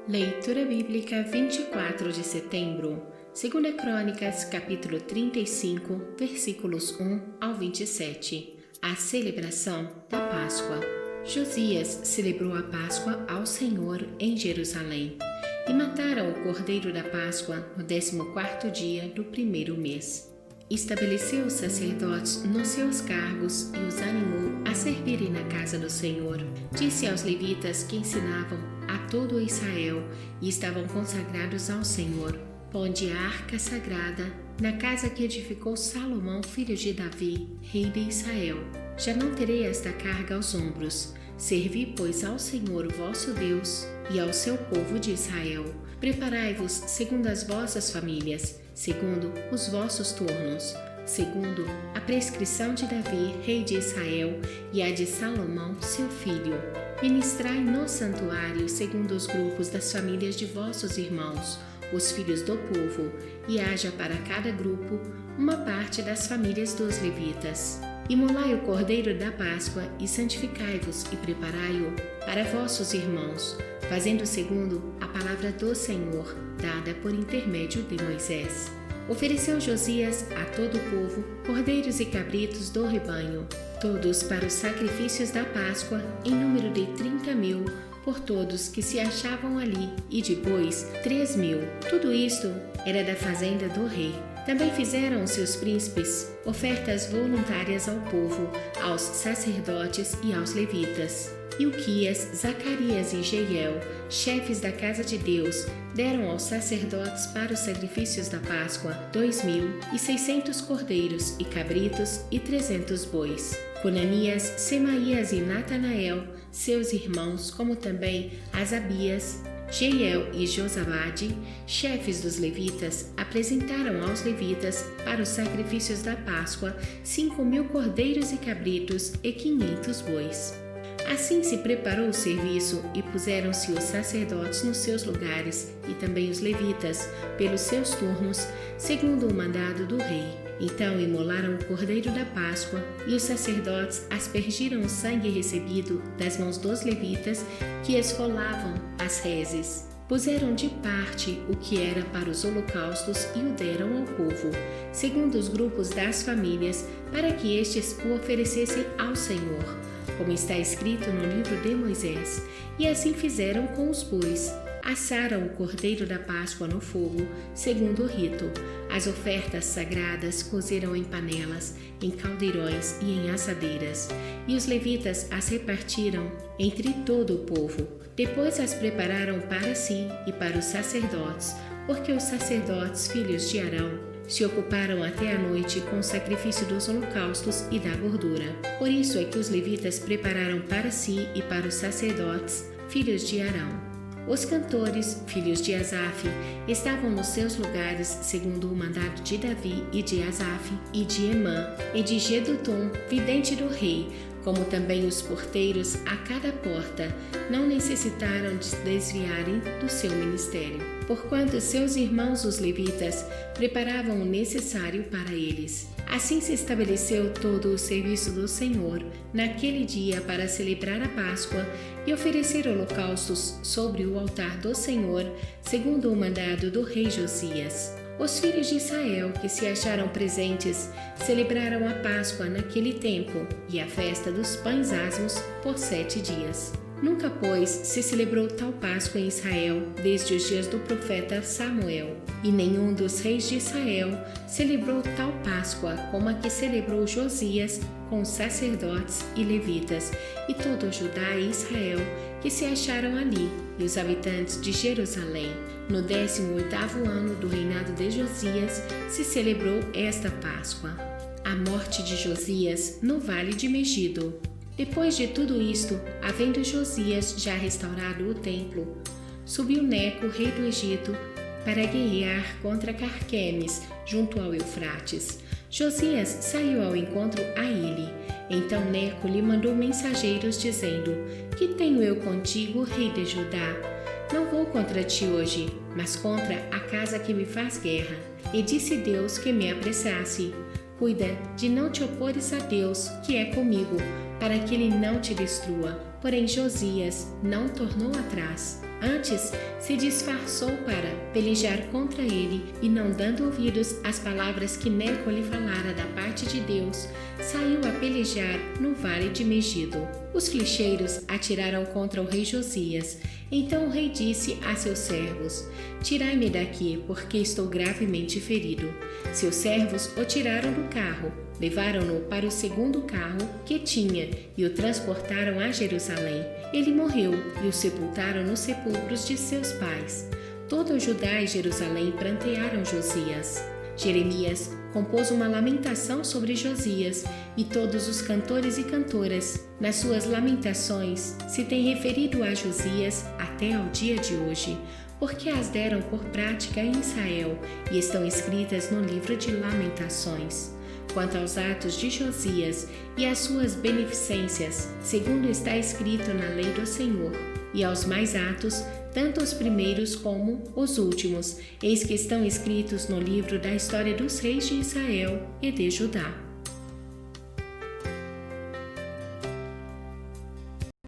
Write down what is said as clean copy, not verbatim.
Leitura Bíblica 24 de setembro, 2 Crônicas, capítulo 35, versículos 1 ao 27. A celebração da Páscoa. Josias celebrou a Páscoa ao Senhor em Jerusalém e mataram o cordeiro da Páscoa no 14º dia do primeiro mês. Estabeleceu os sacerdotes nos seus cargos e os animou a servirem na casa do Senhor. Disse aos levitas que ensinavam a todo Israel e estavam consagrados ao Senhor: ponde a arca sagrada na casa que edificou Salomão, filho de Davi, rei de Israel. Já não terei esta carga aos ombros. Servi, pois, ao Senhor vosso Deus e ao seu povo de Israel. Preparai-vos segundo as vossas famílias, segundo os vossos turnos, segundo a prescrição de Davi, rei de Israel, e a de Salomão, seu filho. Ministrai no santuário segundo os grupos das famílias de vossos irmãos, os filhos do povo, e haja para cada grupo uma parte das famílias dos levitas. Imolai o cordeiro da Páscoa e santificai-vos e preparai-o para vossos irmãos, fazendo segundo a palavra do Senhor, dada por intermédio de Moisés. Ofereceu Josias a todo o povo cordeiros e cabritos do rebanho, todos para os sacrifícios da Páscoa, em número de 30.000, por todos que se achavam ali, e de bois 3.000. Tudo isto era da fazenda do rei. Também fizeram os seus príncipes ofertas voluntárias ao povo, aos sacerdotes e aos levitas. Ilquias, Zacarias e Jeiel, chefes da casa de Deus, deram aos sacerdotes para os sacrifícios da Páscoa 2.600 cordeiros e cabritos e 300 bois. Conanias, Semaías e Natanael, seus irmãos, como também Asabias, Jeiel e Josabade, chefes dos levitas, apresentaram aos levitas para os sacrifícios da Páscoa 5.000 cordeiros e cabritos e 500 bois. Assim se preparou o serviço e puseram-se os sacerdotes nos seus lugares e também os levitas, pelos seus turnos, segundo o mandado do rei. Então imolaram o cordeiro da Páscoa e os sacerdotes aspergiram o sangue recebido das mãos dos levitas que esfolavam as reses. Puseram de parte o que era para os holocaustos e o deram ao povo, segundo os grupos das famílias, para que estes o oferecessem ao Senhor, como está escrito no livro de Moisés. E assim fizeram com os bois. Assaram o cordeiro da Páscoa no fogo, segundo o rito. As ofertas sagradas cozeram em panelas, em caldeirões e em assadeiras. E os levitas as repartiram entre todo o povo. Depois as prepararam para si e para os sacerdotes, porque os sacerdotes, filhos de Arão, se ocuparam até a noite com o sacrifício dos holocaustos e da gordura. Por isso é que os levitas prepararam para si e para os sacerdotes, filhos de Arão. Os cantores, filhos de Asaf, estavam nos seus lugares segundo o mandado de Davi e de Asaf e de Emã e de Jedutum, vidente do rei, como também os porteiros a cada porta, não necessitaram de se desviarem do seu ministério, porquanto seus irmãos os levitas preparavam o necessário para eles. Assim se estabeleceu todo o serviço do Senhor naquele dia para celebrar a Páscoa e oferecer holocaustos sobre o altar do Senhor, segundo o mandado do rei Josias. Os filhos de Israel que se acharam presentes celebraram a Páscoa naquele tempo e a festa dos pães asmos por 7 dias. Nunca, pois, se celebrou tal Páscoa em Israel desde os dias do profeta Samuel, e nenhum dos reis de Israel celebrou tal Páscoa como a que celebrou Josias com os sacerdotes e levitas, e todo Judá e Israel que se acharam ali, e os habitantes de Jerusalém. No 18º ano do reinado de Josias se celebrou esta Páscoa. A morte de Josias no vale de Megido. Depois de tudo isto, havendo Josias já restaurado o templo, subiu Neco, rei do Egito, para guerrear contra Carquemes, junto ao Eufrates. Josias saiu ao encontro a ele. Então Neco lhe mandou mensageiros, dizendo: Que tenho eu contigo, rei de Judá? Não vou contra ti hoje, mas contra a casa que me faz guerra. E disse Deus que me apressasse. Cuida de não te opores a Deus, que é comigo, para que ele não te destrua. Porém Josias não tornou atrás. Antes, se disfarçou para pelejar contra ele e, não dando ouvidos às palavras que Neco lhe falara da parte de Deus, saiu a pelejar no vale de Megido. Os flecheiros atiraram contra o rei Josias. Então o rei disse a seus servos: Tirai-me daqui, porque estou gravemente ferido. Seus servos o tiraram do carro, levaram-no para o segundo carro que tinha e o transportaram a Jerusalém. Ele morreu e o sepultaram nos sepulcros de seus pais. Todo o Judá e Jerusalém prantearam Josias. Jeremias compôs uma lamentação sobre Josias, e todos os cantores e cantoras, nas suas lamentações, se têm referido a Josias até ao dia de hoje, porque as deram por prática em Israel e estão escritas no livro de Lamentações. Quanto aos atos de Josias e às suas beneficências, segundo está escrito na lei do Senhor, e aos mais atos, tanto os primeiros como os últimos, eis que estão escritos no livro da história dos reis de Israel e de Judá.